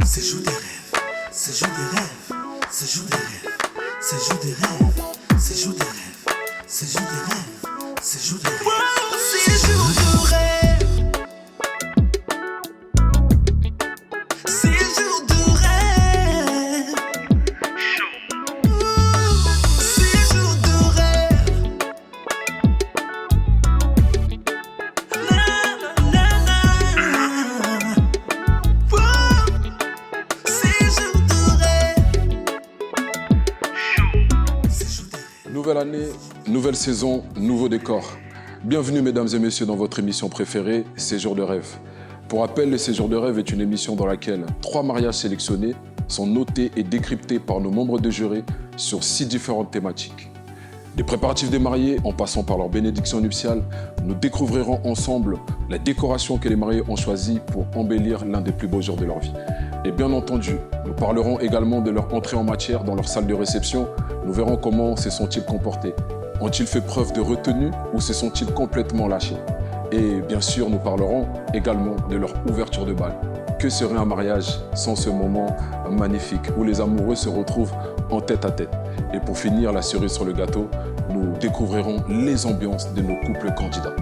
C'est jour des rêves, c'est jour des rêves, c'est jour des rêves, c'est jour des rêves, c'est jour des rêves, c'est jour des rêves, c'est jour des rêves, c'est jour de rêve, c'est jour de rêve, c'est jour de rêve, na na na na. Nouvelle année, nouvelle saison, nouveau décor. Bienvenue mesdames et messieurs dans votre émission préférée, Séjours de rêve. Pour rappel, le Séjours de rêve est une émission dans laquelle 3 mariages sélectionnés sont notés et décryptés par nos membres de jury sur 6 différentes thématiques. Des préparatifs des mariés en passant par leur bénédiction nuptiale, nous découvrirons ensemble la décoration que les mariés ont choisie pour embellir l'un des plus beaux jours de leur vie. Et bien entendu, nous parlerons également de leur entrée en matière dans leur salle de réception. Nous verrons comment se sont-ils comportés. Ont-ils fait preuve de retenue ou se sont-ils complètement lâchés? Et bien sûr, nous parlerons également de leur ouverture de bal. Que serait un mariage sans ce moment magnifique où les amoureux se retrouvent en tête à tête? Et pour finir, la cerise sur le gâteau, nous découvrirons les ambiances de nos couples candidats.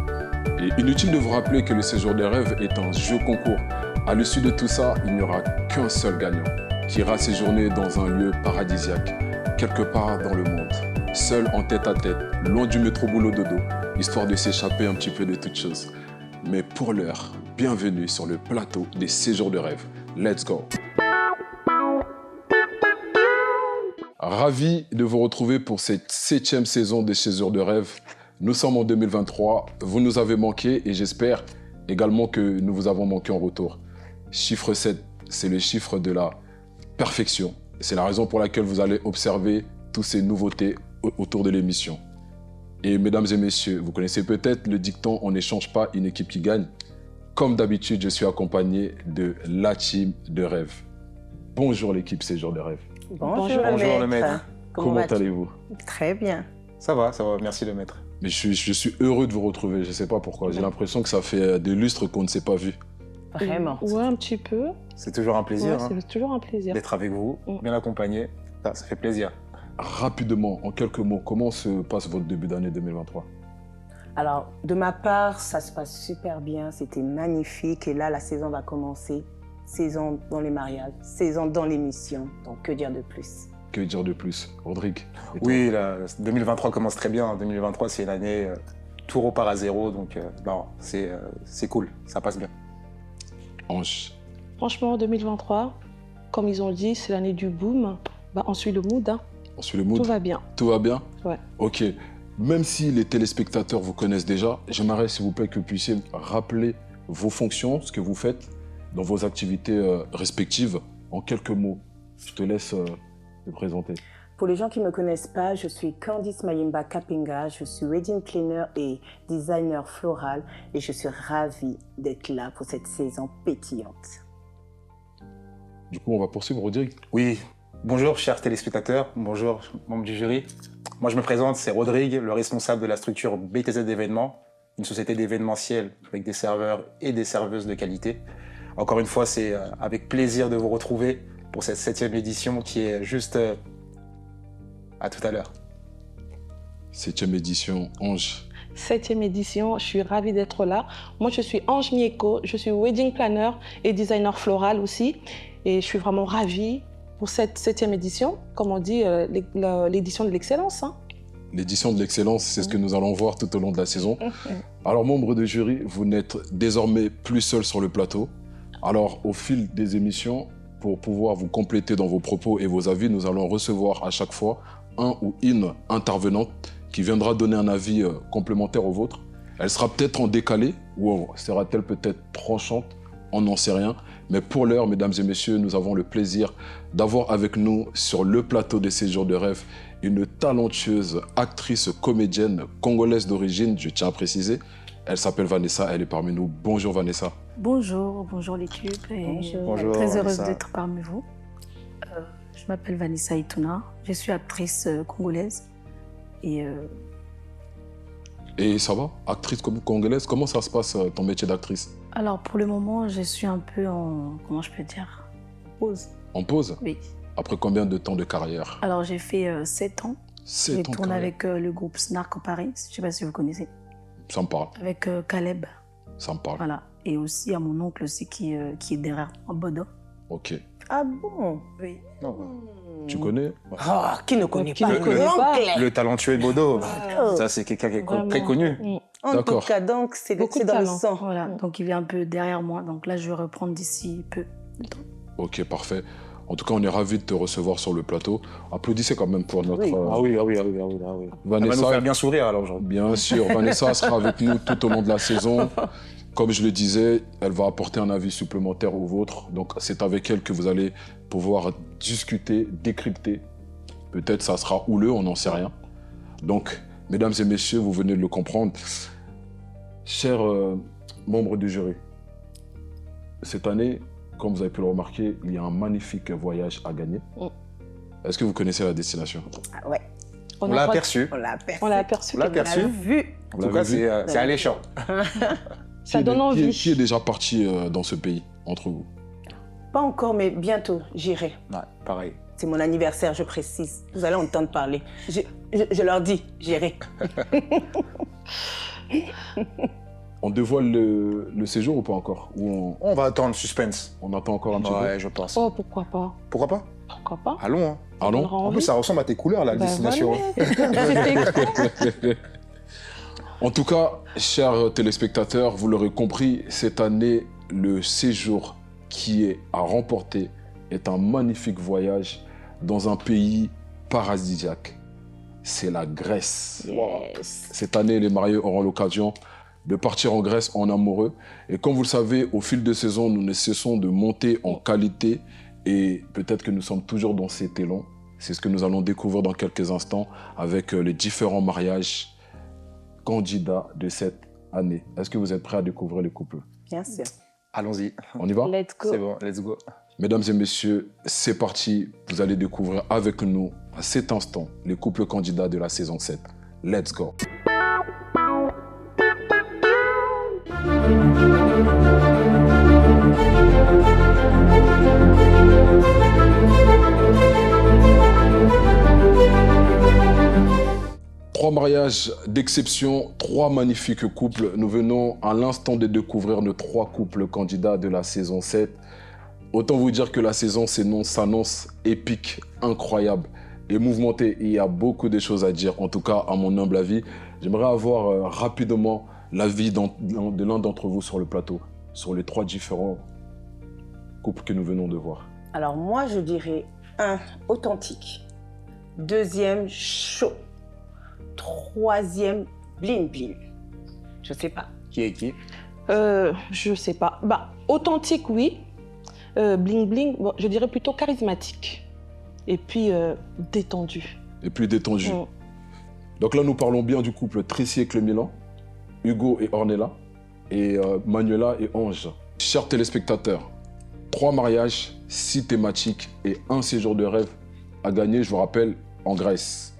Et inutile de vous rappeler que le Séjour des rêves est un jeu concours. À l'issue de tout ça, il n'y aura qu'un seul gagnant qui ira séjourner dans un lieu paradisiaque, quelque part dans le monde, seul en tête à tête, loin du métro boulot dodo, histoire de s'échapper un petit peu de toutes choses. Mais pour l'heure, bienvenue sur le plateau des Séjours de rêve. Let's go! Ravi de vous retrouver pour cette 7e saison des Séjours de rêve. Nous sommes en 2023, vous nous avez manqué et j'espère également que nous vous avons manqué en retour. Chiffre 7, c'est le chiffre de la perfection. C'est la raison pour laquelle vous allez observer toutes ces nouveautés autour de l'émission. Et mesdames et messieurs, vous connaissez peut-être le dicton « On n'échange pas une équipe qui gagne ». Comme d'habitude, je suis accompagné de la team de rêve. Bonjour l'équipe Séjours de rêve. Bonjour le maître. Comment allez-vous? Très bien. Ça va, merci le maître. Mais je suis heureux de vous retrouver, je ne sais pas pourquoi. J'ai l'impression que ça fait des lustres qu'on ne s'est pas vu. Vraiment. Ouais, un petit peu. C'est toujours un plaisir C'est toujours un plaisir d'être avec vous, bien accompagné. Ça fait plaisir. Rapidement, en quelques mots, comment se passe votre début d'année 2023? Alors, de ma part, ça se passe super bien. C'était magnifique. Et là, la saison va commencer. Saison dans les mariages, saison dans l'émission. Donc, que dire de plus? Que dire de plus? Rodrigue? Oui, 2023 commence très bien. 2023, c'est une année tout repart à zéro. Donc, non, c'est cool. Ça passe bien. Ange? Franchement, 2023, comme ils ont dit, c'est l'année du boom. On suit le mood. Hein. On suit le mood? Tout va bien. Tout va bien? Ouais. Ok. Même si les téléspectateurs vous connaissent déjà, j'aimerais s'il vous plaît que vous puissiez rappeler vos fonctions, ce que vous faites dans vos activités respectives. En quelques mots, je te laisse te présenter. Pour les gens qui ne me connaissent pas, je suis Candice Mayimba Kapinga, je suis wedding planner et designer floral et je suis ravie d'être là pour cette saison pétillante. Du coup, on va poursuivre, Rodrigue. Oui, bonjour chers téléspectateurs, bonjour membres du jury. Moi je me présente, c'est Rodrigue, le responsable de la structure BTZ d'événements, une société d'événementiel avec des serveurs et des serveuses de qualité. Encore une fois, c'est avec plaisir de vous retrouver pour cette 7e édition qui est juste... À tout à l'heure. 7e édition, Ange. 7e édition, je suis ravie d'être là. Moi, je suis Ange Mieko, je suis wedding planner et designer floral aussi. Et je suis vraiment ravie pour cette 7e édition, comme on dit, l'édition de l'excellence. Hein. L'édition de l'excellence, c'est ce que nous allons voir tout au long de la saison. Alors, membres de jury, vous n'êtes désormais plus seul sur le plateau. Alors, au fil des émissions, pour pouvoir vous compléter dans vos propos et vos avis, nous allons recevoir à chaque fois un ou une intervenante qui viendra donner un avis complémentaire au vôtre. Elle sera peut-être en décalé ou sera-t-elle peut-être tranchante, on n'en sait rien. Mais pour l'heure, mesdames et messieurs, nous avons le plaisir d'avoir avec nous sur le plateau des Séjours de rêve une talentueuse actrice comédienne congolaise d'origine, je tiens à préciser. Elle s'appelle Vanessa, elle est parmi nous. Bonjour Vanessa. Bonjour l'équipe. Bonjour, très heureuse Vanessa. d'être parmi vous. Je m'appelle Vanessa Ituna, je suis actrice congolaise. Et ça va? Actrice congolaise, comment ça se passe ton métier d'actrice? alors pour le moment, je suis un peu en, comment je peux dire, pause. En pause? Oui. Après combien de temps de carrière? Alors, j'ai fait 7 ans. 7 J'ai ans de tourné carrière. avec le groupe Snark Paris. Je ne sais pas si vous connaissez. Ça me parle, Avec Caleb. ça me parle. Voilà. Et aussi à mon oncle aussi qui est derrière, en Bodo. Ok. Ah bon? Oui. Non. Tu connais? Oh, qui ne connaît Qui pas ne connaît pas. l'oncle? Le talentueux Bodo, Oh. ça c'est quelqu'un qui est Vraiment. très connu. Mm. En tout D'accord. cas, donc, c'est Beaucoup de dans le talent. sang. Voilà. Donc, il vient un peu derrière moi. Donc là, je vais reprendre d'ici peu. Ok, parfait. En tout cas, on est ravis de te recevoir sur le plateau. Applaudissez quand même pour notre Oui. Ah oui, ah oui, ah oui, ah oui, ah oui. Elle va nous Vanessa. faire bien sourire alors aujourd'hui. Bien sûr, Vanessa sera avec nous tout au long de la saison. Comme je le disais, elle va apporter un avis supplémentaire au vôtre. Donc, c'est avec elle que vous allez pouvoir discuter, décrypter. Peut-être ça sera houleux, on n'en sait rien. Donc, mesdames et messieurs, vous venez de le comprendre. Chers membres du jury, cette année, comme vous avez pu le remarquer, il y a un magnifique voyage à gagner. Mm. Est-ce que vous connaissez la destination? Ah ouais, On a l'a pas- aperçu. on l'a aperçu. On l'a aperçu. On l'a quelque aperçu. part. Vu. En Vous tout cas, l'avez vu? c'est alléchant. Ça donne envie. Qui est déjà parti dans ce pays, entre vous? Pas encore, mais bientôt, j'irai. Ouais, pareil. C'est mon anniversaire, je précise. Vous allez entendre parler. Je leur dis, j'irai. On dévoile le séjour ou pas encore? Ou On va attendre suspense. on attend encore un petit Ouais, je pense. Oh, pourquoi pas? Pourquoi pas? Pourquoi pas? Allons. Hein. peu? Ah On non? aura En envie. plus, ça ressemble à tes couleurs, la Bah destination. voilà. C'était En tout cas, chers téléspectateurs, vous l'aurez compris, cette année, le séjour qui est à remporter est un magnifique voyage dans un pays paradisiaque. C'est la Grèce. Yes. Cette année, les mariés auront l'occasion de partir en Grèce en amoureux. Et comme vous le savez, au fil de saison, nous ne cessons de monter en qualité et peut-être que nous sommes toujours dans cet élan. C'est ce que nous allons découvrir dans quelques instants avec les différents mariages candidats de cette année. Est-ce que vous êtes prêts à découvrir les couples? Bien sûr. Allons-y. On y va? Let's go. C'est bon, let's go. Mesdames et messieurs, c'est parti. Vous allez découvrir avec nous, à cet instant, les couples candidats de la saison 7. Let's go. Trois mariages d'exception, trois magnifiques couples. Nous venons à l'instant de découvrir nos trois couples candidats de la saison 7. Autant vous dire que la saison s'annonce épique, incroyable et mouvementée. Il y a beaucoup de choses à dire, en tout cas à mon humble avis. J'aimerais avoir rapidement l'avis de l'un d'entre vous sur le plateau, sur les trois différents couples que nous venons de voir. Alors moi, je dirais 1, authentique. 2e, chaud. 3e, bling bling. Je sais pas. Qui est qui? Je sais pas. Bah, authentique, oui. Bling bling, bon, je dirais plutôt charismatique. Et puis détendu. Et plus détendu. Mm. Donc là, nous parlons bien du couple Tracy et Clémilan, Hugo et Ornella, et Manuela et Ange. Chers téléspectateurs, 3 mariages, 6 thématiques et 1 séjour de rêve à gagner, je vous rappelle, en Grèce.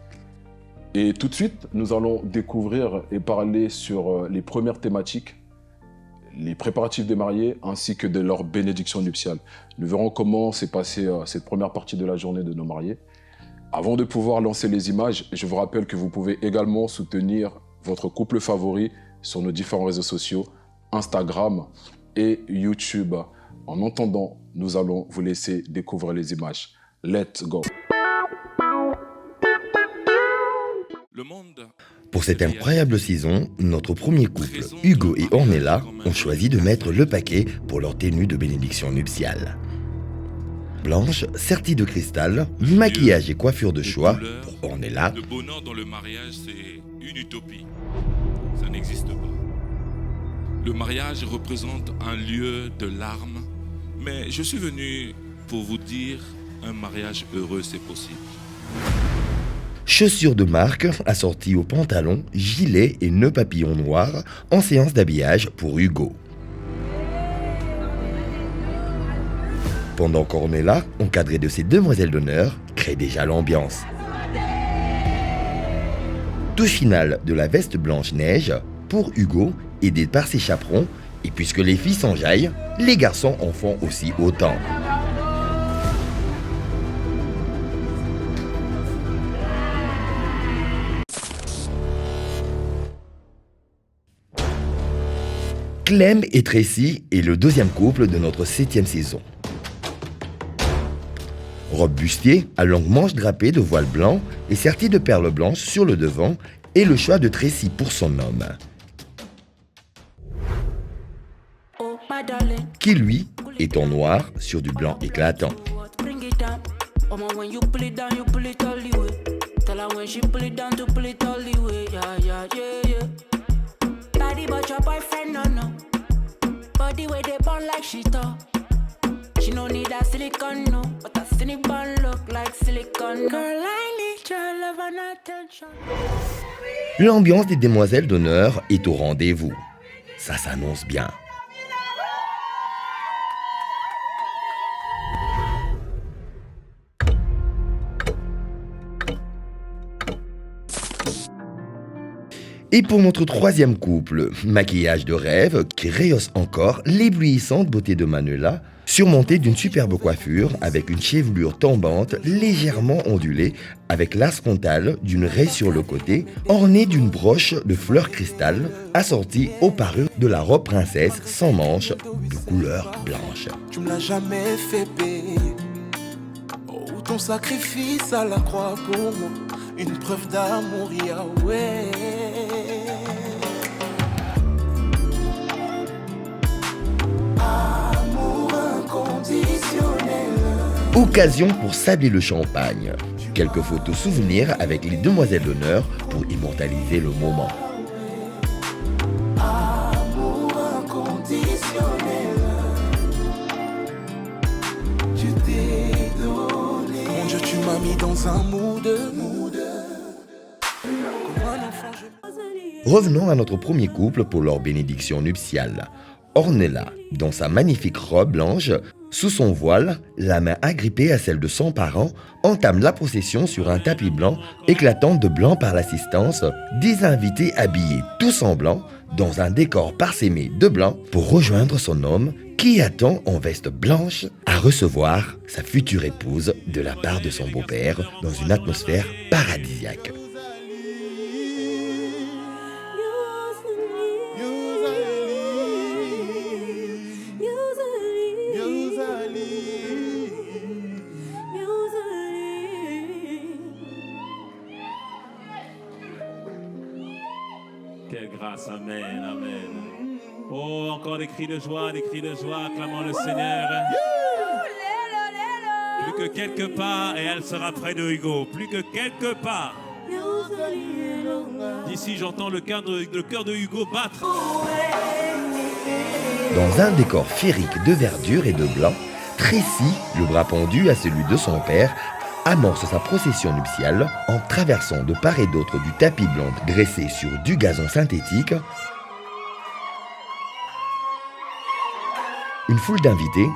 Et tout de suite, nous allons découvrir et parler sur les premières thématiques, les préparatifs des mariés ainsi que de leur bénédiction nuptiale. Nous verrons comment s'est passée cette première partie de la journée de nos mariés. Avant de pouvoir lancer les images, je vous rappelle que vous pouvez également soutenir votre couple favori sur nos différents réseaux sociaux, Instagram et YouTube. En attendant, nous allons vous laisser découvrir les images. Let's go! Pour cette incroyable saison, notre premier couple, Hugo et Ornella, ont choisi de mettre le paquet pour leur tenue de bénédiction nuptiale. Blanche, sertie de cristal, maquillage et coiffure de choix pour Ornella. Le bonheur dans le mariage, c'est une utopie. Ça n'existe pas. Le mariage représente un lieu de larmes, mais je suis venu pour vous dire, un mariage heureux, c'est possible. Chaussures de marque assorties aux pantalons, gilets et nœuds papillons noirs en séance d'habillage pour Hugo. Pendant qu'Ornella, encadrée de ses demoiselles d'honneur, crée déjà l'ambiance. Touche finale de la veste blanche neige pour Hugo, aidé par ses chaperons, et puisque les filles s'enjaillent, les garçons en font aussi autant. Clem et Tracy est le deuxième couple de notre 7e saison. Robe bustier, à longue manche drapée de voile blanc et sertie de perles blanches sur le devant est le choix de Tracy pour son homme. Qui lui est en noir sur du blanc éclatant. L'ambiance des demoiselles d'honneur est au rendez-vous. Ça s'annonce bien. Et pour notre troisième couple, maquillage de rêve qui rehausse encore l'éblouissante beauté de Manuela, surmontée d'une superbe coiffure avec une chevelure tombante légèrement ondulée avec l'as frontal d'une raie sur le côté, ornée d'une broche de fleurs cristal, assortie aux parures de la robe princesse sans manches de couleur blanche. Tu me l'as jamais fait payer. Oh, ton sacrifice à la croix pour moi, une preuve d'amour, Yahweh. Amour inconditionnel. Occasion pour sabler le champagne. Quelques photos souvenirs avec les demoiselles d'honneur pour immortaliser le moment. Amour inconditionnel. Je t'ai donné. Mon Dieu, tu m'as mis dans un mood. Revenons à notre premier couple pour leur bénédiction nuptiale. Ornella, dans sa magnifique robe blanche, sous son voile, la main agrippée à celle de son parent, entame la procession sur un tapis blanc éclatant de blanc par l'assistance des invités habillés tous en blanc dans un décor parsemé de blanc pour rejoindre son homme qui attend en veste blanche à recevoir sa future épouse de la part de son beau-père dans une atmosphère paradisiaque. Quelle grâce, amen, amen. Oh, encore des cris de joie, acclamant le Seigneur. Plus que quelques pas, et elle sera près de Hugo. Plus que quelques pas. D'ici, j'entends le cœur de Hugo battre. Dans un décor féerique de verdure et de blanc, Tracy, le bras pendu à celui de son père, amorce sa procession nuptiale en traversant de part et d'autre du tapis blanc dressé sur du gazon synthétique. Une foule d'invités,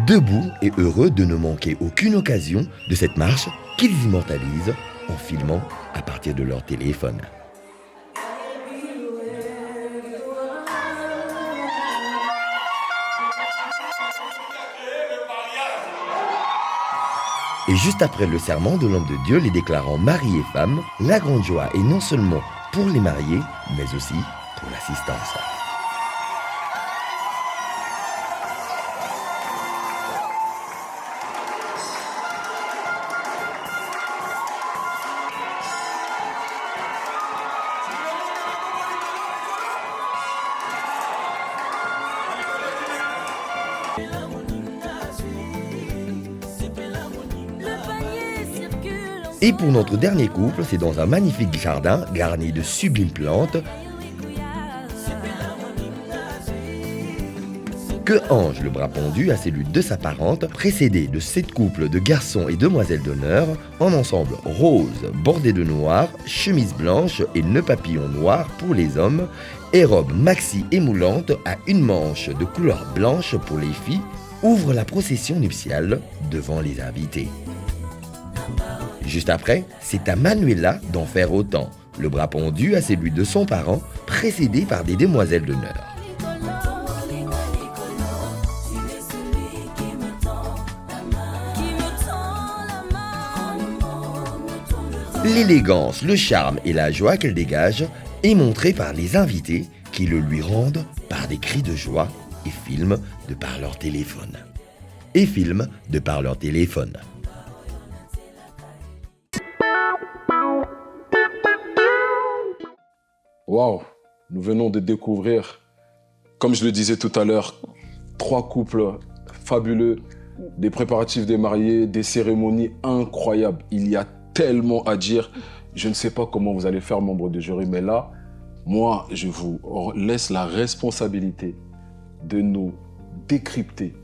debout et heureux de ne manquer aucune occasion de cette marche qu'ils immortalisent en filmant à partir de leur téléphone. Et juste après le serment de l'homme de Dieu les déclarant mari et femme, la grande joie est non seulement pour les mariés, mais aussi pour l'assistance. Et pour notre dernier couple, c'est dans un magnifique jardin garni de sublimes plantes que Ange, le bras pendu à celui de sa parente, précédé de 7 couples de garçons et demoiselles d'honneur, en ensemble rose, bordé de noir, chemise blanche et nœud papillon noir pour les hommes, et robe maxi émoulante à une manche de couleur blanche pour les filles, ouvre la procession nuptiale devant les invités. Juste après, c'est à Manuela d'en faire autant, le bras pendu à celui de son parent, précédé par des demoiselles d'honneur. L'élégance, le charme et la joie qu'elle dégage est montrée par les invités qui qui le lui rendent par des cris de joie et filment de par leur téléphone. Waouh, nous venons de découvrir, comme je le disais tout à l'heure, 3 couples fabuleux, des préparatifs des mariés, des cérémonies incroyables. Il y a tellement à dire. Je ne sais pas comment vous allez faire, membres du jury, mais là, moi, je vous laisse la responsabilité de nous décrypter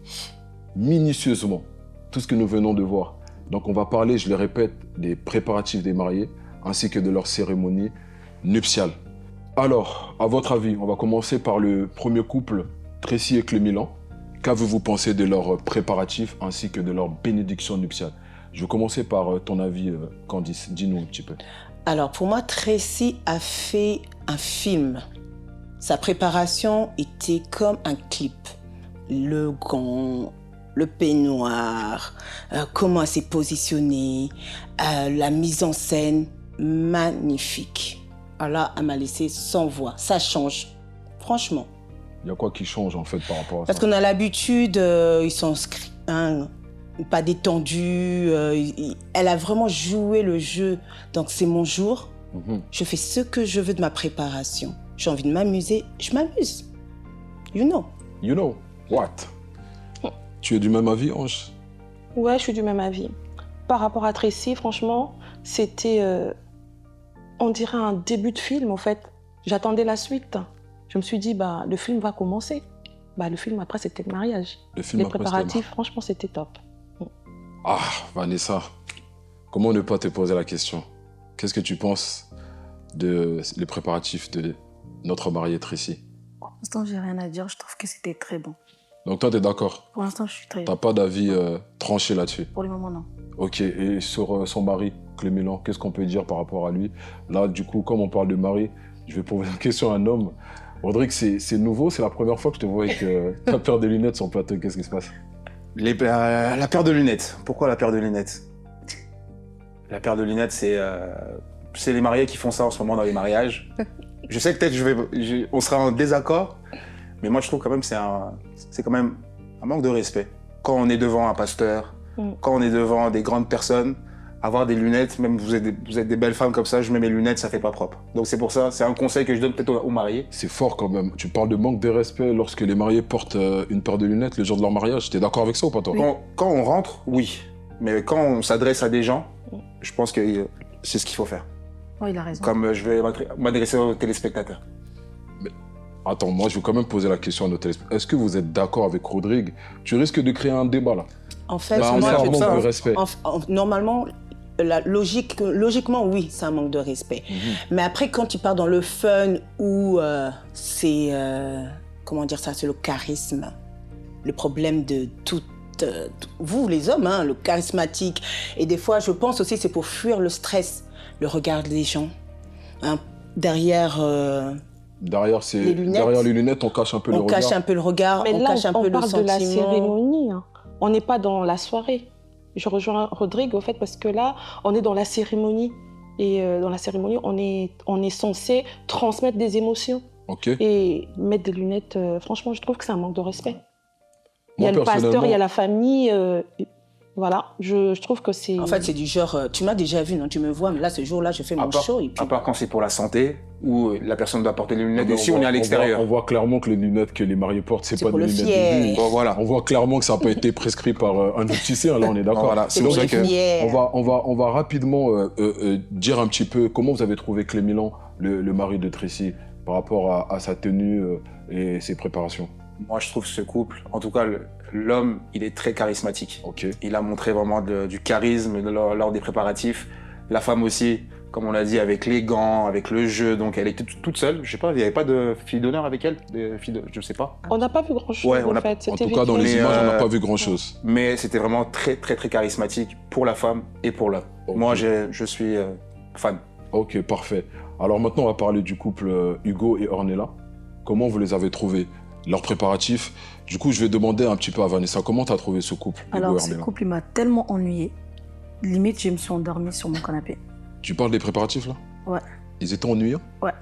minutieusement tout ce que nous venons de voir. Donc on va parler, je le répète, des préparatifs des mariés ainsi que de leur cérémonie nuptiale. Alors, à votre avis, on va commencer par le premier couple, Tracy et Clémilan. Qu'avez-vous pensé de leurs préparatifs ainsi que de leur bénédiction nuptiale? Je vais commencer par ton avis, Candice. Dis-nous un petit peu. Alors, pour moi, Tracy a fait un film. Sa préparation était comme un clip. Le gant, le peignoir, comment elle s'est positionnée, la mise en scène, magnifique. Alors là, elle m'a laissé sans voix. Ça change, franchement. Il y a quoi qui change en fait par rapport à ça? Parce qu'on a l'habitude, ils sont pas détendus. Elle a vraiment joué le jeu. Donc c'est mon jour. Je fais ce que je veux de ma préparation. J'ai envie de m'amuser, je m'amuse. You know. You know what? Tu es du même avis, Ange? Ouais, je suis du même avis. Par rapport à Tracy, franchement, c'était, on dirait un début de film en fait. J'attendais la suite. Je me suis dit, bah, le film va commencer. Bah, le film après, c'était le mariage. Les préparatifs, franchement, c'était top. Ah, Vanessa, comment ne pas te poser la question? Qu'est-ce que tu penses des préparatifs de notre mariée Tracy? Pour l'instant, j'ai rien à dire. Je trouve que c'était très bon. Donc toi, tu es d'accord? Pour l'instant, je suis très... T'as pas d'avis tranché là-dessus? Pour le moment, non. Ok, et sur son mari, Clémilan, qu'est-ce qu'on peut dire par rapport à lui? Là, du coup, comme on parle de mari, je vais poser la question à un homme. Rodrigue, c'est nouveau, c'est la première fois que je te vois avec ta paire de lunettes sur le plateau. Qu'est-ce qui se passe? La paire de lunettes. Pourquoi la paire de lunettes? La paire de lunettes, c'est les mariés qui font ça en ce moment dans les mariages. Je sais que peut-être on sera en désaccord, mais moi je trouve quand même c'est quand même un manque de respect. Quand on est devant un pasteur, quand on est devant des grandes personnes, avoir des lunettes, même vous êtes des belles femmes comme ça, je mets mes lunettes, ça fait pas propre. Donc c'est pour ça, c'est un conseil que je donne peut-être aux mariés. C'est fort quand même. Tu parles de manque de respect lorsque les mariés portent une paire de lunettes le jour de leur mariage. T'es d'accord avec ça ou pas toi? Quand on rentre, oui. Mais quand on s'adresse à des gens, je pense que c'est ce qu'il faut faire. Oh, il a raison. Comme je vais m'adresser aux téléspectateurs. Mais, attends, moi je vais quand même poser la question à nos téléspectateurs. Est-ce que vous êtes d'accord avec Rodrigue? Tu risques de créer un débat là. En fait, bah, moi, c'est un manque de respect. Normalement, logiquement, oui, c'est un manque de respect. Mais après, quand tu pars dans le fun où c'est, comment dire ça, c'est le charisme, le problème de vous, les hommes, hein, le charismatique. Et des fois, je pense aussi, c'est pour fuir le stress, le regard des gens. Hein, derrière les lunettes, on cache un peu le regard. On cache un peu le regard, mais on là, cache un peu le sentiment. On parle de la cérémonie. Hein. On n'est pas dans la soirée. Je rejoins Rodrigue au fait parce que là, on est dans la cérémonie. Et dans la cérémonie, on est censé transmettre des émotions. Okay. Et mettre des lunettes, franchement, je trouve que c'est un manque de respect. Il y a le pasteur, il y a la famille. Voilà, je trouve que c'est... En fait, c'est du genre, tu m'as déjà vu, non? Tu me vois, mais là, ce jour-là, je fais mon show. Et puis... À part quand c'est pour la santé, où la personne doit porter les lunettes, et si on est à l'extérieur. On voit clairement que les lunettes que les mariés portent, c'est pas des lunettes de vue. Bon, voilà. On voit clairement que ça n'a pas été prescrit par un opticien, là, on est d'accord. Voilà, c'est pour les fiers. On va rapidement dire un petit peu comment vous avez trouvé Clémilan, le mari de Tracy, par rapport à sa tenue et ses préparations. Moi, je trouve que ce couple, en tout cas, l'homme, il est très charismatique. Okay. Il a montré vraiment du charisme lors des préparatifs. La femme aussi, comme on l'a dit, avec les gants, avec le jeu. Donc, elle était toute seule. Je sais pas, il n'y avait pas de fille d'honneur avec elle, je sais pas. On n'a pas vu grand-chose, ouais, en fait. En tout cas, dans les images, on n'a pas vu grand-chose. Mais c'était vraiment très, très, très charismatique pour la femme et pour l'homme. Okay. Moi, je suis fan. Ok, parfait. Alors maintenant, on va parler du couple Hugo et Ornella. Comment vous les avez trouvés? Leurs préparatifs. Du coup, je vais demander un petit peu à Vanessa, comment tu as trouvé ce couple? Alors, ce couple, il m'a tellement ennuyée. Limite, je me suis endormie sur mon canapé. Tu parles des préparatifs, là? Ouais. Ils étaient ennuyants? Ouais.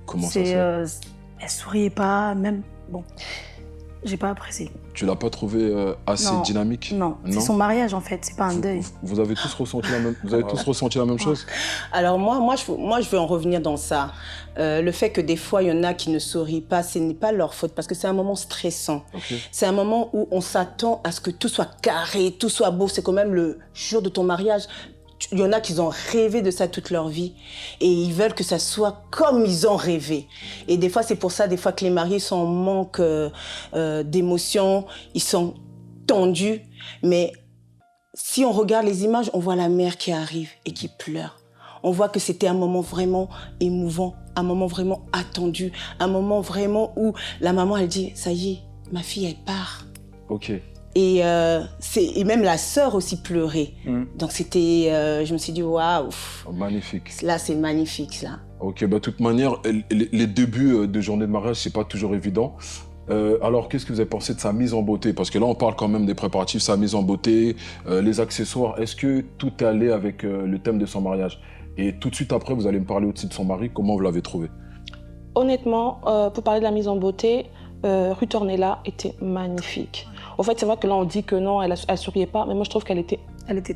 Comment ça se fait? Elle souriait pas, même. Bon, j'ai pas apprécié. Tu l'as pas trouvé assez Non. dynamique? Non, c'est son mariage en fait, c'est pas un deuil. Vous avez tous ressenti la même chose? Alors moi, je veux en revenir dans ça. Le fait que des fois, il y en a qui ne sourient pas, ce n'est pas leur faute parce que c'est un moment stressant. Okay. C'est un moment où on s'attend à ce que tout soit carré, tout soit beau. C'est quand même le jour de ton mariage. Il y en a qui ont rêvé de ça toute leur vie et ils veulent que ça soit comme ils ont rêvé. Et des fois, c'est pour ça, des fois, que les mariés sont en manque d'émotions, ils sont tendus. Mais si on regarde les images, on voit la mère qui arrive et qui pleure. On voit que c'était un moment vraiment émouvant, un moment vraiment attendu, un moment vraiment où la maman, elle dit « ça y est, ma fille, elle part ». Ok. Et même la sœur aussi pleurait. Donc c'était, je me suis dit waouh. Magnifique. Là c'est magnifique là. Ok, bah de toute manière, les débuts de journée de mariage, c'est pas toujours évident. Alors qu'est-ce que vous avez pensé de sa mise en beauté? Parce que là on parle quand même des préparatifs, sa mise en beauté, les accessoires. Est-ce que tout est allé avec le thème de son mariage? Et tout de suite après, vous allez me parler aussi de son mari. Comment vous l'avez trouvé? Honnêtement, pour parler de la mise en beauté, Ruth Ornella était magnifique. En fait, c'est vrai que là, on dit que non, elle souriait pas, mais moi, je trouve qu'elle était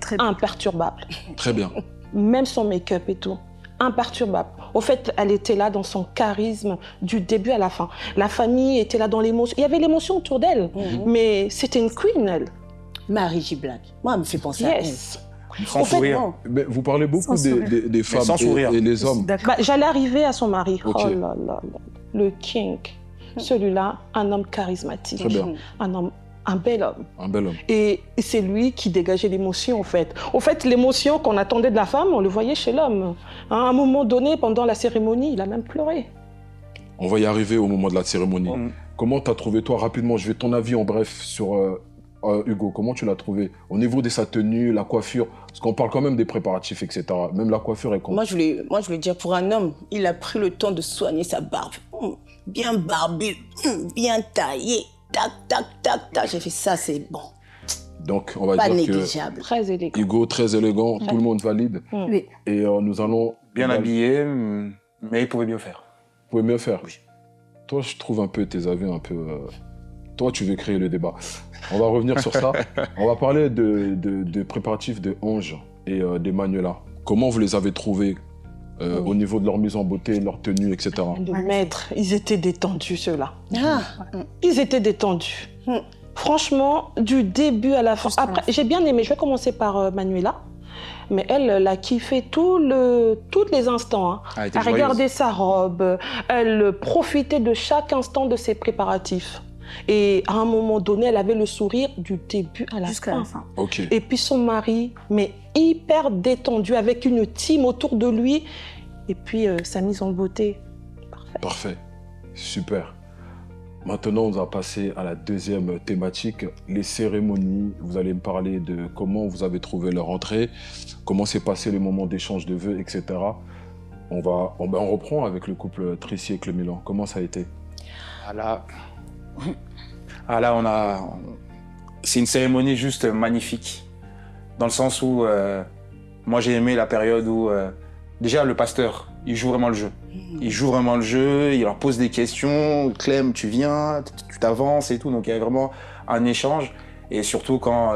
très imperturbable. Très bien. Même son make-up et tout, imperturbable. Au fait, elle était là dans son charisme du début à la fin. La famille était là dans l'émotion. Il y avait l'émotion autour d'elle, mais c'était une queen, elle. Marie J. Black. Moi, elle me fait penser à elle. Sans sourire. Mais vous parlez beaucoup des femmes et les hommes. Bah, j'allais arriver à son mari. Okay. Oh là là, le king. Celui-là, un homme charismatique. Très bien. Un bel homme. Un bel homme. Et c'est lui qui dégageait l'émotion, en fait. En fait, l'émotion qu'on attendait de la femme, on le voyait chez l'homme. À un moment donné, pendant la cérémonie, il a même pleuré. On va y arriver au moment de la cérémonie. Comment t'as trouvé, toi, rapidement, je veux ton avis en bref sur Hugo. Comment tu l'as trouvé? Au niveau de sa tenue, la coiffure, parce qu'on parle quand même des préparatifs, etc. Même la coiffure est con. Moi, je voulais dire, pour un homme, il a pris le temps de soigner sa barbe. Bien barbue, bien taillée. Tac, tac, tac, tac. J'ai fait ça, c'est bon. Donc, on va pas dire négligeable. Très élégant. Hugo, très élégant, tout le monde valide. Oui. Et nous allons... Bien habillé, mais il pouvait mieux faire. Vous pouvez mieux faire? Oui. Toi, je trouve un peu tes avis un peu... Toi, tu veux créer le débat. On va revenir sur ça. On va parler de préparatifs de Ange et d'Emmanuela. Comment vous les avez trouvés au niveau de leur mise en beauté, leur tenue, etc. Le maître, ils étaient détendus, ceux-là. Ah. Ils étaient détendus. Franchement, du début à la fin. Après, j'ai bien aimé. Je vais commencer par Manuela. Mais elle a kiffé tous les instants. Hein. Elle regardait sa robe. Elle profitait de chaque instant de ses préparatifs. Et à un moment donné, elle avait le sourire du début à la fin. Jusqu'à la fin. Okay. Et puis son mari, mais hyper détendu, avec une team autour de lui. Et puis sa mise en beauté. Parfait. Parfait. Super. Maintenant, on va passer à la deuxième thématique, les cérémonies. Vous allez me parler de comment vous avez trouvé leur entrée, comment s'est passé le moment d'échange de vœux, etc. On reprend avec le couple Trissier et Clémilan. Comment ça a été? C'est une cérémonie juste magnifique, dans le sens où moi j'ai aimé la période où déjà le pasteur, il joue vraiment le jeu. Il joue vraiment le jeu, il leur pose des questions, Clem, tu viens, tu t'avances et tout, donc il y a vraiment un échange. Et surtout quand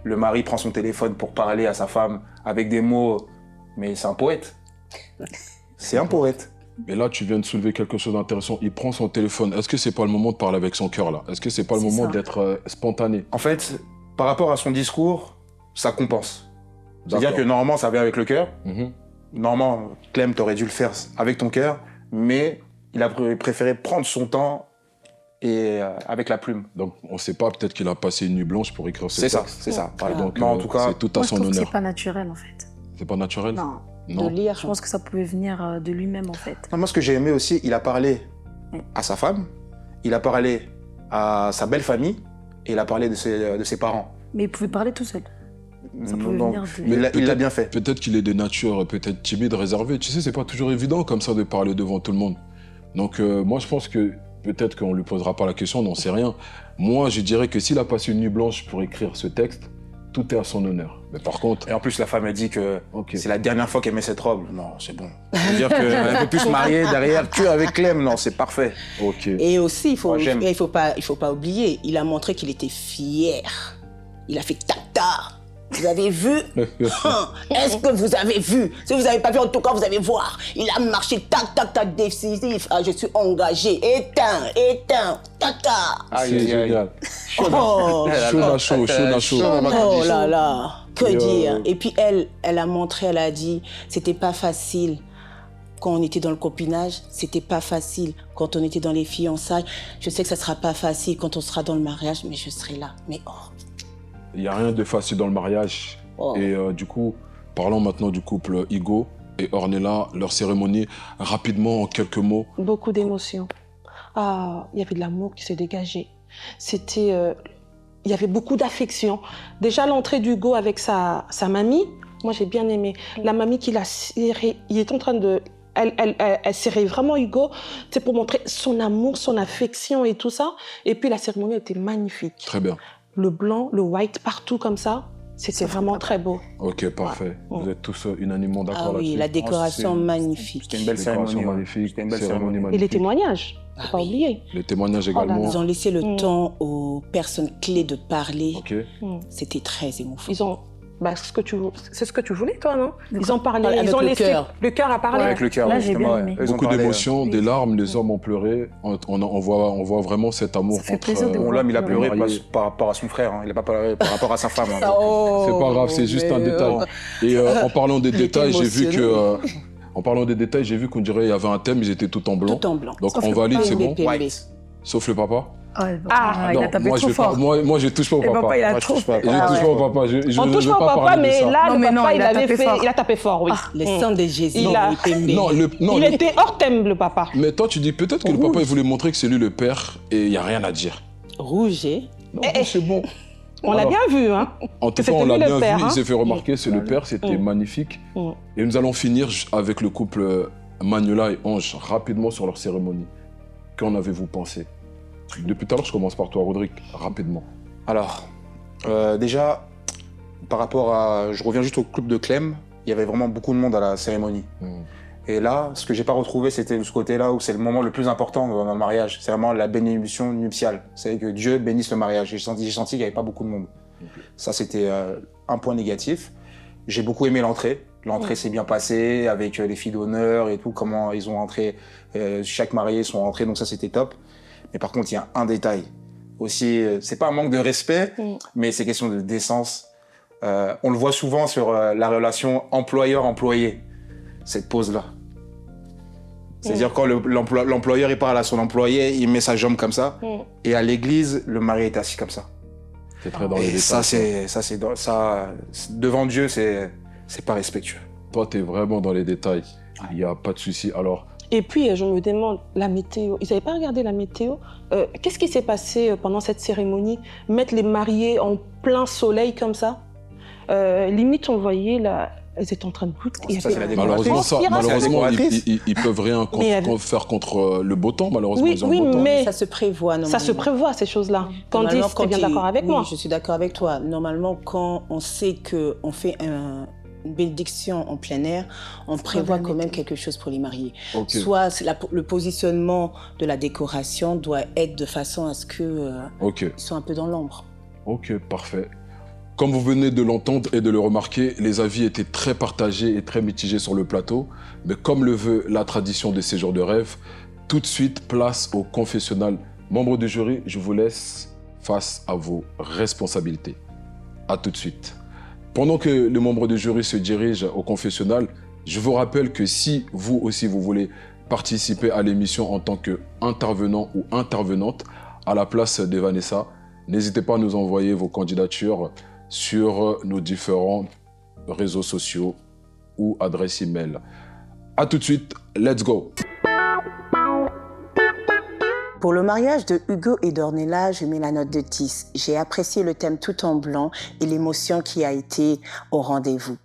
le mari prend son téléphone pour parler à sa femme avec des mots, mais c'est un poète. C'est un poète. Mais là, tu viens de soulever quelque chose d'intéressant. Il prend son téléphone. Est-ce que c'est pas le moment de parler avec son cœur, là? Est-ce que c'est pas le moment d'être spontané? En fait, par rapport à son discours, ça compense. C'est-à-dire que normalement, ça vient avec le cœur. Normalement, Clem, t'aurais dû le faire avec ton cœur, mais il a préféré prendre son temps et avec la plume. Donc, on ne sait pas, peut-être qu'il a passé une nuit blanche pour écrire ce texte. C'est ça. Voilà. Donc, non, en tout cas, c'est tout à son honneur. C'est pas naturel, en fait. C'est pas naturel? Non. Non. De lire. Je pense que ça pouvait venir de lui-même, en fait. Non, moi, ce que j'ai aimé aussi, il a parlé à sa femme, il a parlé à sa belle famille, et il a parlé de ses parents. Mais il pouvait parler tout seul. Ça pouvait Non, venir de... mais il l'a bien fait. Peut-être qu'il est de nature peut-être timide, réservé. Tu sais, c'est pas toujours évident comme ça de parler devant tout le monde. Donc moi, je pense que peut-être qu'on lui posera pas la question, on n'en sait rien. Moi, je dirais que s'il a passé une nuit blanche pour écrire ce texte, tout est à son honneur. Mais par contre... Et en plus, la femme a dit que Ok. c'est la dernière fois qu'elle met cette robe. Non, c'est bon. C'est-à-dire qu'elle peut plus se marier derrière qu'avec Clem. Non, c'est parfait. Ok. Et aussi, Moi, j'aime. il faut pas oublier, il a montré qu'il était fier. Il a fait tata. Vous avez vu? Est-ce que vous avez vu? Si vous n'avez pas vu, en tout cas, vous allez voir. Il a marché tac, décisif. Ah, je suis engagé. Éteins, tata. C'est génial. Oh, Chaud na chaud. oh là là, que Et, dire? Et puis elle a montré, elle a dit, c'était pas facile. Quand on était dans le copinage, c'était pas facile. Quand on était dans les fiançailles, je sais que ça sera pas facile quand on sera dans le mariage, mais je serai là. Mais oh. Il n'y a rien de facile dans le mariage. Oh. Et du coup, parlons maintenant du couple Hugo et Ornella, leur cérémonie, rapidement, en quelques mots. Beaucoup d'émotions. Ah, il y avait de l'amour qui s'est dégagé. C'était... il y avait beaucoup d'affection. Déjà, l'entrée d'Hugo avec sa mamie, moi, j'ai bien aimé. La mamie qui l'a serré, il est en train de... Elle serrait vraiment Hugo, c'est pour montrer son amour, son affection et tout ça. Et puis, la cérémonie était magnifique. Très bien. Le blanc, le white, partout comme ça. C'était vraiment très beau. Ok, parfait. Ouais. Vous êtes tous unanimement d'accord Ah oui, là-dessus. la décoration magnifique. C'était une belle Décoration cérémonie. magnifique, C'était une belle cérémonie cérémonie. Et magnifique. les témoignages, faut pas oui. oublier. Les témoignages là là. également. Ils ont laissé le temps aux personnes clés de parler. Ok. C'était très émouvant. Ils ont... Bah, c'est ce que tu voulais, toi, non? Ils ont parlé, Avec ils ont le laissé... cœur. Le cœur a parlé. Avec le cœur, Là, j'ai justement. bien aimé. Eux, ils ont Beaucoup parlé, d'émotions, des larmes, les hommes ont pleuré. On voit vraiment cet amour Ça fait entre... plaisir de Bon, voir. l'homme, il a pleuré marié. par rapport à son frère. Hein. Il n'a pas pleuré par rapport à sa femme. Hein. Oh, C'est pas grave, c'est juste un mais détail. Et en parlant des Il était détails, j'ai vu émotionné. que... en parlant des détails, j'ai vu qu'on dirait qu'il y avait un thème, ils étaient tout en blanc. Tout en blanc. Donc Sauf on le valide, papa. c'est bon. PMB. White. Sauf le papa. Il Non, a tapé moi, trop je vais pas, fort. moi, je touche pas au Et papa. papa, il a Moi, je trop touche pas. Je Ah touche ouais. pas au papa. Je On ne touche veux pas au pas papa, parler de mais ça. là, Non, le mais papa, non, il il a avait tapé fait... fort. Il a tapé fort, oui. Le sang de Jésus, Il a- le PMB. Non, Il était hors thème, le papa. mais toi, tu dis peut-être que le papa, il voulait montrer que c'est lui le père et il n'y a rien à dire. Rouge, et Non, c'est bon. On l'a Alors, bien vu, hein. En tout cas, C'était on l'a lui le bien père, vu, hein. il s'est fait remarquer, c'est le père, c'était magnifique. Et nous allons finir avec le couple Manuela et Ange, rapidement sur leur cérémonie. Qu'en avez-vous pensé? Depuis tout à l'heure, je commence par toi, Rodrigue, rapidement. Alors, déjà, par rapport à... Je reviens juste au couple de Clem. Il y avait vraiment beaucoup de monde à la cérémonie. Et là, ce que j'ai pas retrouvé, c'était ce côté-là où c'est le moment le plus important dans le mariage. C'est vraiment la bénédiction nuptiale. C'est que Dieu bénisse le mariage. J'ai senti qu'il n'y avait pas beaucoup de monde. Ça, c'était un point négatif. J'ai beaucoup aimé l'entrée. L'entrée s'est bien passée avec les filles d'honneur et tout, comment ils ont entré. Chaque marié sont entrés, donc ça, c'était top. Mais par contre, il y a un détail. Aussi, c'est pas un manque de respect, mais c'est question de décence. On le voit souvent sur la relation employeur-employé, cette pause-là. C'est-à-dire quand l'employeur il parle à son employé, il met sa jambe comme ça, et à l'église, le mari est assis comme ça. C'est très dans les Et détails. devant Dieu, c'est pas respectueux. Toi, tu es vraiment dans les détails. Il n'y a pas de souci. Alors, Et puis, je me demande, la météo, ils n'avaient pas regardé la météo. Qu'est-ce qui s'est passé pendant cette cérémonie? Mettre les mariés en plein soleil comme ça. Limite, on voyait là, elles étaient en train de goûter. Ça, c'est la malheureusement, décoratrice. ils peuvent rien faire contre le beau temps, malheureusement. Oui, ils ont oui, le beau temps. mais ça se prévoit normalement. ça se prévoit, ces choses-là. Normalement, Candice, tu es bien d'accord avec moi? Je suis d'accord avec toi. Normalement, quand on sait qu'on fait une bénédiction en plein air, on prévoit quand même quelque chose pour les mariés. Ok. Soit le positionnement de la décoration doit être de façon à ce qu'ils soient un peu dans l'ombre. Ok, parfait. Comme vous venez de l'entendre et de le remarquer, les avis étaient très partagés et très mitigés sur le plateau. Mais comme le veut la tradition des séjours de rêve, tout de suite, place au confessionnal. Membres du jury, je vous laisse face à vos responsabilités. À tout de suite. Pendant que les membres du jury se dirigent au confessionnal, je vous rappelle que si vous aussi vous voulez participer à l'émission en tant qu'intervenant ou intervenante à la place de Vanessa, n'hésitez pas à nous envoyer vos candidatures sur nos différents réseaux sociaux ou adresses email. À tout de suite, let's go! Pour le mariage de Hugo et d'Ornella, je mets la note de 10. J'ai apprécié le thème tout en blanc et l'émotion qui a été au rendez-vous.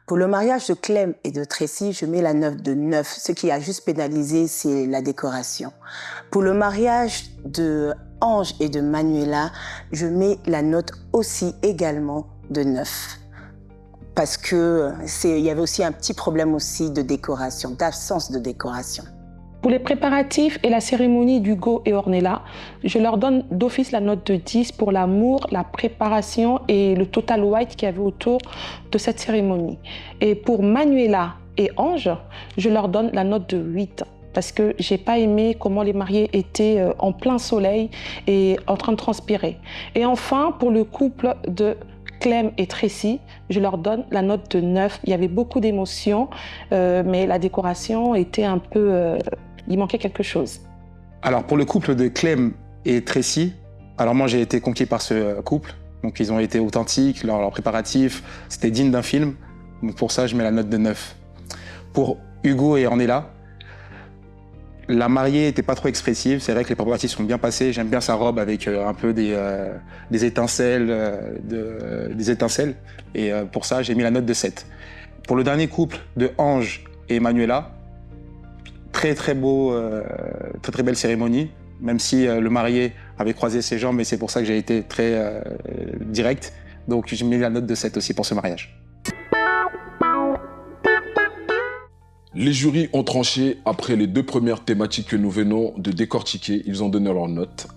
Pour le mariage de Clem et de Tracy, je mets la note de 9. Ce qui a juste pénalisé, c'est la décoration. Pour le mariage de Ange et de Manuela, je mets la note aussi également de 9. Parce que il y avait aussi un petit problème aussi de décoration, d'absence de décoration. Pour les préparatifs et la cérémonie d'Hugo et Ornella, je leur donne d'office la note de 10 pour l'amour, la préparation et le total white qu'il y avait autour de cette cérémonie. Et pour Manuela et Ange, je leur donne la note de 8 parce que j'ai pas aimé comment les mariés étaient en plein soleil et en train de transpirer. Et enfin, pour le couple de Clem et Tracy, je leur donne la note de 9. Il y avait beaucoup d'émotions, mais la décoration était un peu... il manquait quelque chose. Alors pour le couple de Clem et Tracy, alors moi j'ai été conquis par ce couple. Donc ils ont été authentiques, leurs préparatifs, c'était digne d'un film. Donc pour ça je mets la note de 9. Pour Hugo et Ornella, la mariée n'était pas trop expressive. C'est vrai que les préparatifs sont bien passés. J'aime bien sa robe avec un peu des étincelles. Et pour ça, j'ai mis la note de 7. Pour le dernier couple de Ange et Manuela, très beau, très belle cérémonie. Même si le marié avait croisé ses jambes, et c'est pour ça que j'ai été très direct. Donc j'ai mis la note de 7 aussi pour ce mariage. Les jurys ont tranché après les 2 premières thématiques que nous venons de décortiquer. Ils ont donné leurs notes.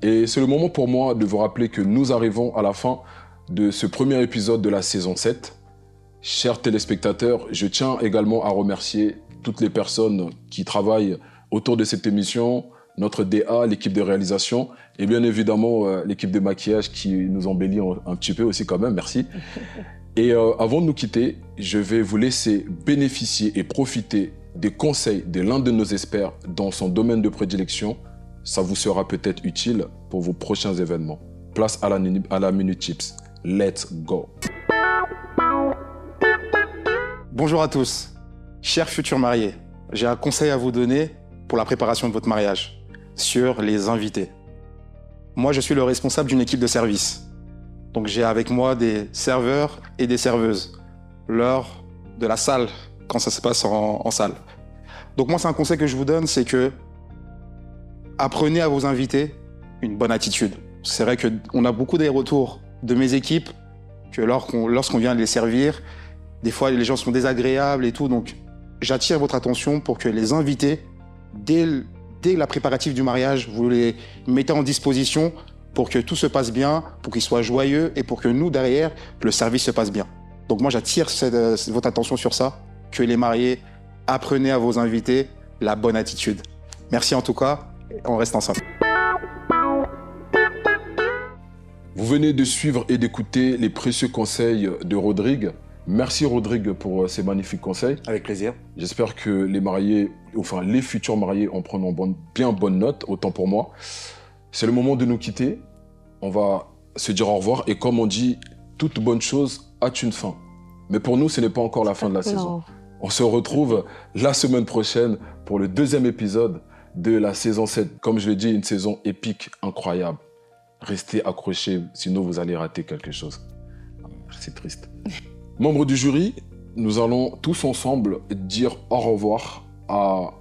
Et c'est le moment pour moi de vous rappeler que nous arrivons à la fin de ce premier épisode de la saison 7. Chers téléspectateurs, je tiens également à remercier toutes les personnes qui travaillent autour de cette émission, notre DA, l'équipe de réalisation et bien évidemment l'équipe de maquillage qui nous embellit un petit peu aussi quand même, merci. Et avant de nous quitter, je vais vous laisser bénéficier et profiter des conseils de l'un de nos experts dans son domaine de prédilection. Ça vous sera peut-être utile pour vos prochains événements. Place à la Minute Chips. Let's go. Bonjour à tous. Chers futurs mariés, j'ai un conseil à vous donner pour la préparation de votre mariage sur les invités. Moi, je suis le responsable d'une équipe de service. Donc j'ai avec moi des serveurs et des serveuses lors de la salle, quand ça se passe en salle. Donc moi, c'est un conseil que je vous donne, c'est que apprenez à vos invités une bonne attitude. C'est vrai qu'on a beaucoup des retours de mes équipes que lorsqu'on vient les servir, des fois les gens sont désagréables et tout. Donc j'attire votre attention pour que les invités, dès la préparatif du mariage, vous les mettez en disposition pour que tout se passe bien, pour qu'ils soient joyeux et pour que nous, derrière, le service se passe bien. Donc moi, j'attire votre attention sur ça, que les mariés, apprenez à vos invités la bonne attitude. Merci en tout cas, on reste ensemble. Vous venez de suivre et d'écouter les précieux conseils de Rodrigue. Merci Rodrigue pour ces magnifiques conseils. Avec plaisir. J'espère que les mariés, enfin les futurs mariés en prendront bien bonne note, autant pour moi. C'est le moment de nous quitter. On va se dire au revoir. Et comme on dit, toute bonne chose a une fin. Mais pour nous, ce n'est pas encore la fin de la saison. On se retrouve la semaine prochaine pour le 2e épisode de la saison 7. Comme je l'ai dit, une saison épique, incroyable. Restez accrochés, sinon vous allez rater quelque chose. C'est triste. Membres du jury, nous allons tous ensemble dire au revoir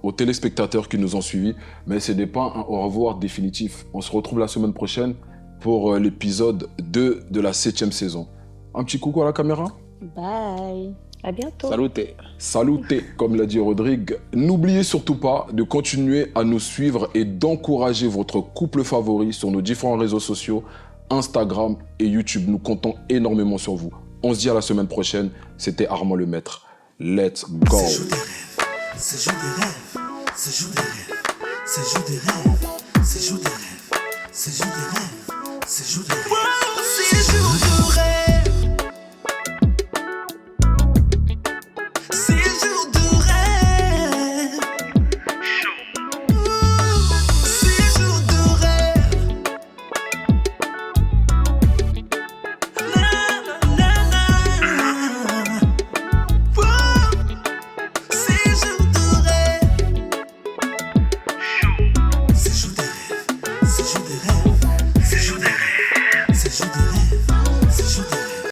aux téléspectateurs qui nous ont suivis, mais ce n'est pas un au revoir définitif. On se retrouve la semaine prochaine pour l'épisode 2 de la 7e saison. Un petit coucou à la caméra. Bye. À bientôt. Saluté. Saluté, comme l'a dit Rodrigue. N'oubliez surtout pas de continuer à nous suivre et d'encourager votre couple favori sur nos différents réseaux sociaux, Instagram et YouTube. Nous comptons énormément sur vous. On se dit à la semaine prochaine. C'était Armand Le Maître. Let's go. C'est jour des rêves, c'est jour des rêves, c'est jour des rêves, c'est jour des rêves, c'est jour des rêves, c'est jour des rêves, c'est jour de rêve.